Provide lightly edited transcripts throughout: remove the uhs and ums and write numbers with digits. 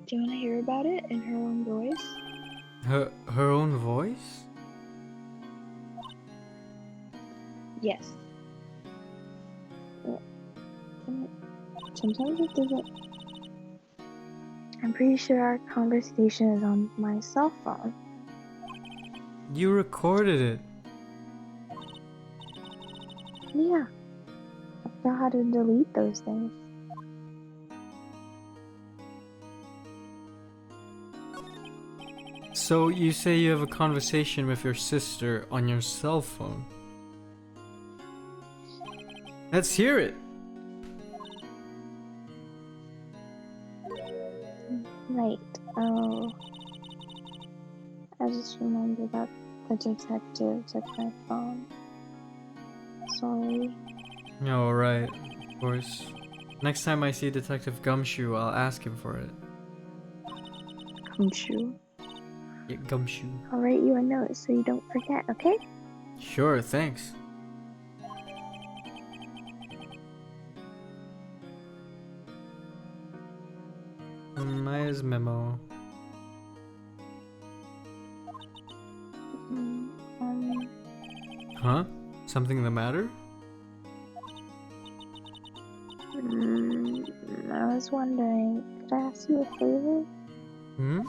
Do you want to hear about it in her own voice? Her own voice? Yes. Sometimes it doesn't. I'm pretty sure our conversation is on my cell phone. You recorded it. Yeah. I forgot how to delete those things. So you say you have a conversation with your sister on your cell phone? Let's hear it. Right. Oh. I just remembered that the detective took my phone. Sorry. Oh, right. Of course. Next time I see Detective Gumshoe, I'll ask him for it. Gumshoe. Yeah, Gumshoe. I'll write you a note so you don't forget, okay? Sure, thanks. Maya's memo. Huh? Something the matter? I was wondering, could I ask you a favor? Hmm?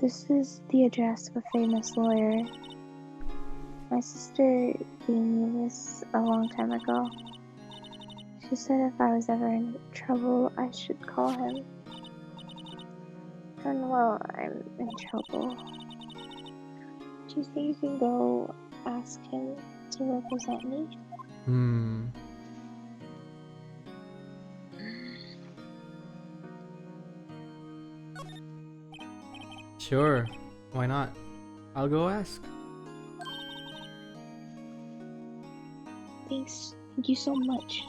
This is the address of a famous lawyer. My sister gave me this a long time ago. She said if I was ever in trouble, I should call him. And well, I'm in trouble. Do you think you can go ask him to represent me? Sure. Why not? I'll go ask. Thanks. Thank you so much.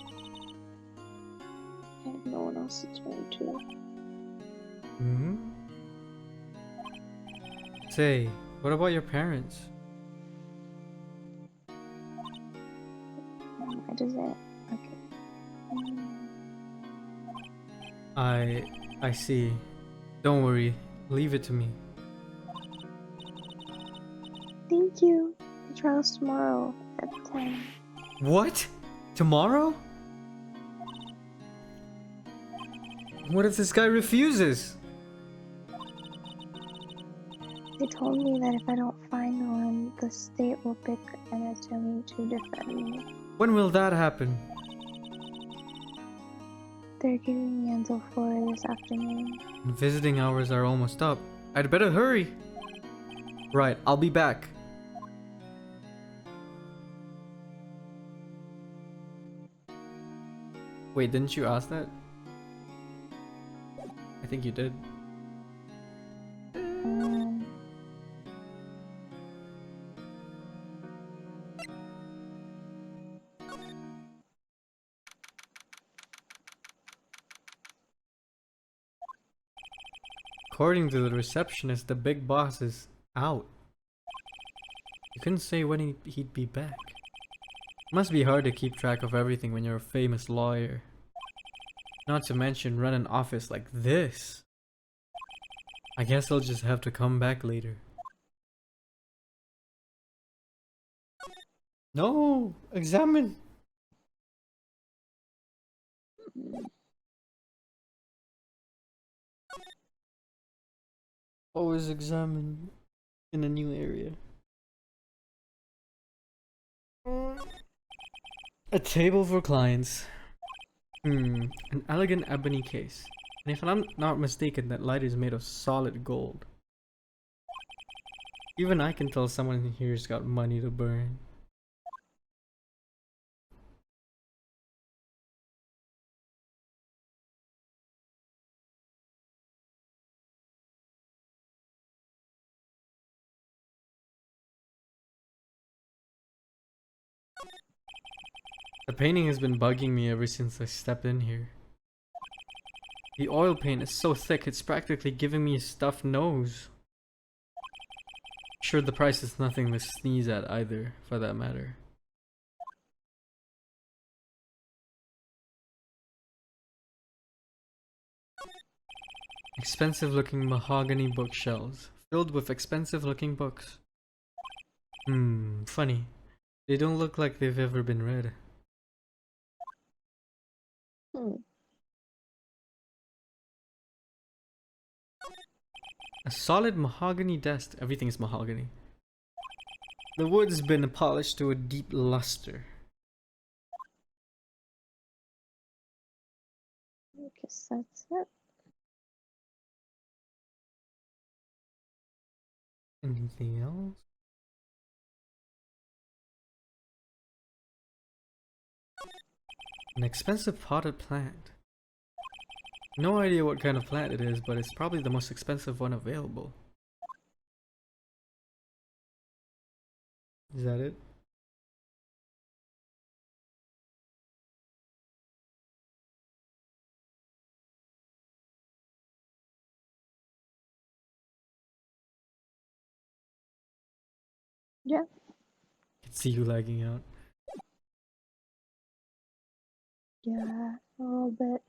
I have no one else to turn to. Hmm? Say, what about your parents? Why does it? Okay. I see. Don't worry. Leave it to me. Thank you. The trial's tomorrow at 10. What? Tomorrow? What if this guy refuses? They told me that if I don't find one, the state will pick an attorney to defend me. When will that happen? They're giving me until 4 this afternoon. Visiting hours are almost up. I'd better hurry. Right, I'll be back. Wait, didn't you ask that? I think you did. According to the receptionist, the big boss is out. You couldn't say when he'd be back. Must be hard to keep track of everything when you're a famous lawyer. Not to mention run an office like this. I guess I'll just have to come back later. No! Examine! Always examine in a new area. A table for clients. An elegant ebony case. And if I'm not mistaken, that light is made of solid gold. Even I can tell someone here's got money to burn. The painting has been bugging me ever since I stepped in here. The oil paint is so thick it's practically giving me a stuffed nose. Sure, the price is nothing to sneeze at either, for that matter. Expensive looking mahogany bookshelves filled with expensive looking books. Funny. They don't look like they've ever been read. A solid mahogany desk. Everything's mahogany. The wood's been polished to a deep luster. I guess that's it. Anything else? An expensive potted plant. No idea what kind of plant it is, but it's probably the most expensive one available. Is that it? Yeah. I can see you lagging out. Yeah, a little bit.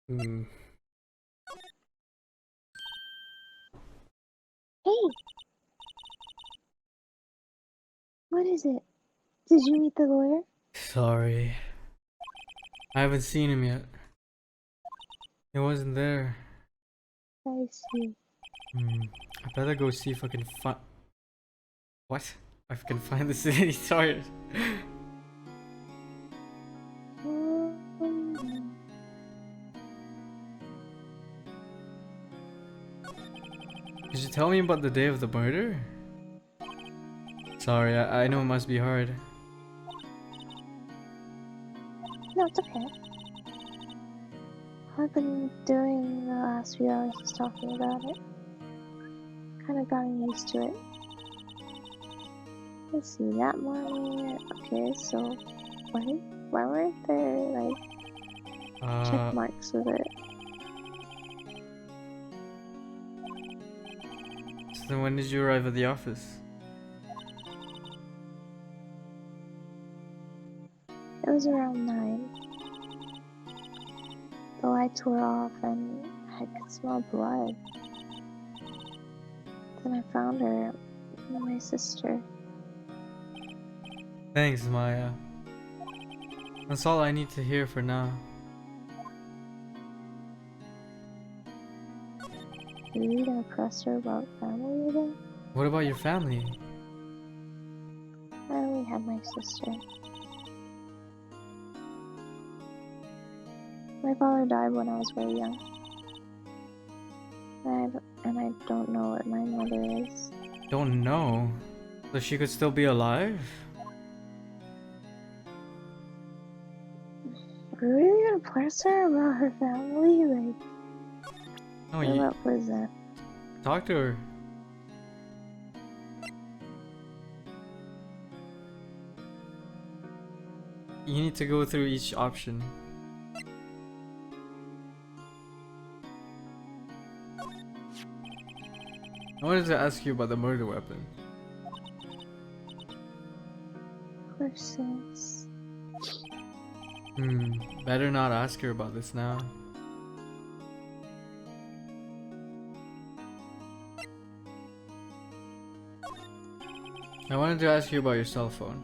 Hey! What is it? Did you meet the lawyer? Sorry. I haven't seen him yet. He wasn't there. I see. I better go see if I can find. What? If I can find the city tires. Did you tell me about the day of the murder? Sorry, I know it must be hard. No, it's okay. I've been doing the last few hours just talking about it. Kind of gotten used to it. Let's see, that morning. Okay, so why weren't there like check marks with it? So when did you arrive at the office? It was around 9. The lights were off and I could smell blood. Then I found her, my sister. Thanks, Maya. That's all I need to hear for now. Are you gonna press her about family again? What about your family? I only had my sister. My father died when I was very young. And I don't know what my mother is. Don't know. So she could still be alive? Are we really gonna press her about her family? Like, No, you what was that? talk to her. You need to go through each option. I wanted to ask you about the murder weapon. Questions. Better not ask her about this now. I wanted to ask you about your cell phone.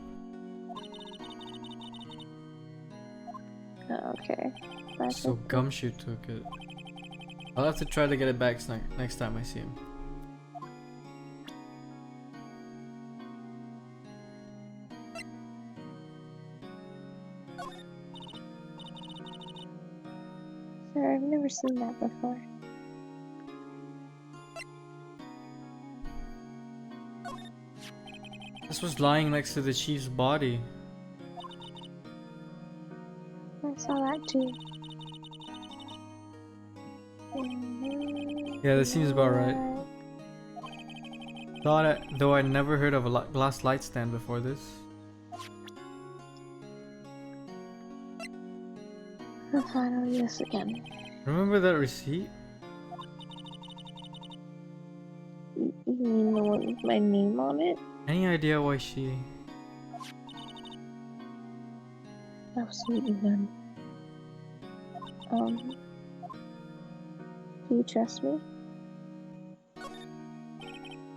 Oh, okay. That's So okay. Gumshoe took it. I'll have to try to get it back next time I see him. Sir, I've never seen that before. This was lying next to the chief's body. I saw that too. Yeah, that seems about right. Though I never heard of a glass light stand before this. The final yes again. Remember that receipt? You mean the one with my name on it? Any idea why she... Absolutely none. Do you trust me?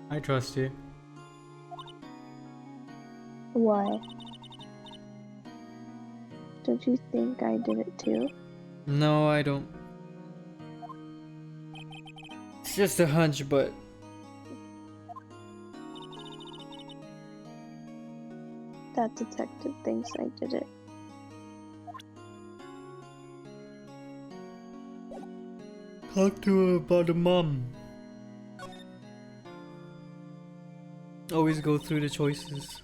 I trust you. Why? Don't you think I did it too? No, I don't. It's just a hunch, but That detective thinks I did it. talk to her about the mom. Always go through the choices.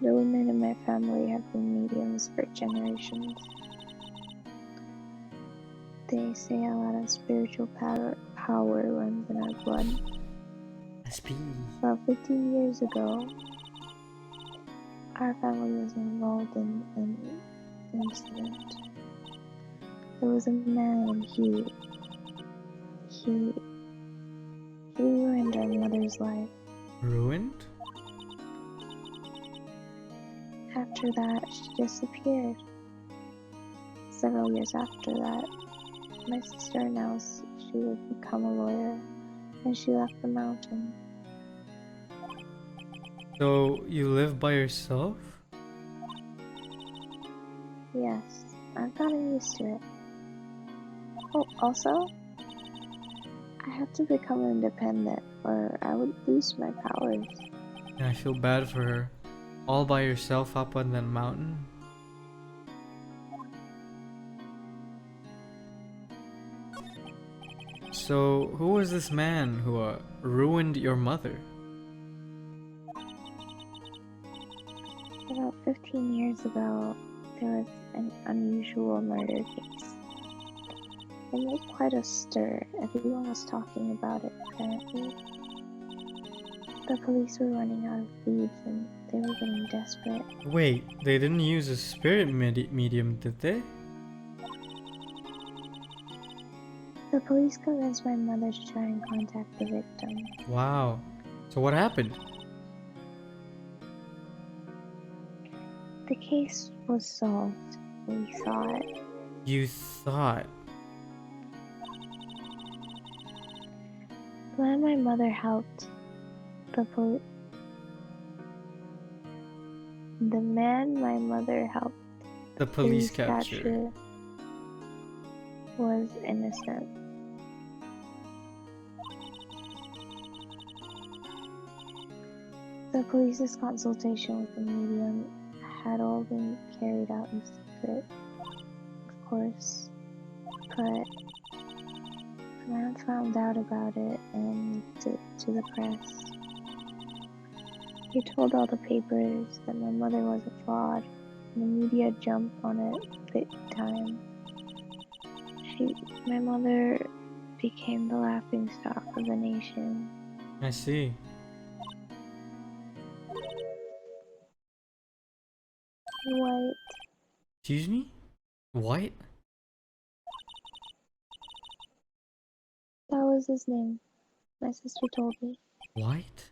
The women in my family have been mediums for generations. They say a lot of spiritual power runs in our blood. SP. About 15 years ago, our family was involved in an incident. There was a man and he ruined our mother's life. Ruined? After that, she disappeared. Several years after that, my sister announced she would become a lawyer, and she left the mountain. So you live by yourself? Yes, I've gotten used to it. Oh, also, I had to become independent, or I would lose my powers. Yeah, I feel bad for her. All by yourself up on that mountain? So, who was this man who ruined your mother? About 15 years ago, there was an unusual murder case. It made quite a stir. Everyone was talking about it, apparently. The police were running out of leads and they were getting desperate. Wait, they didn't use a spirit medium, did they? The police convinced my mother to try and contact the victim. Wow. So what happened? The case was solved. We thought. You thought. When my mother helped, the man my mother helped The police capture. was innocent. The police's consultation with the medium had all been carried out in secret, of course, but the man found out about it and leaked it to the press. He told all the papers that my mother was a fraud, and the media jumped on it big time. My mother became the laughingstock of the nation. I see. White. Excuse me? White? That was his name. My sister told me. White?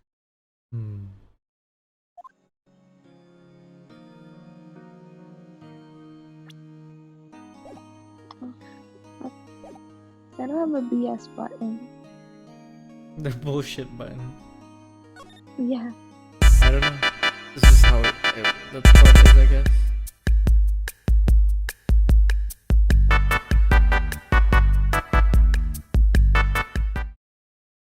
I don't have a BS button. The bullshit button. Yeah. I don't know. This is how the part is, I guess.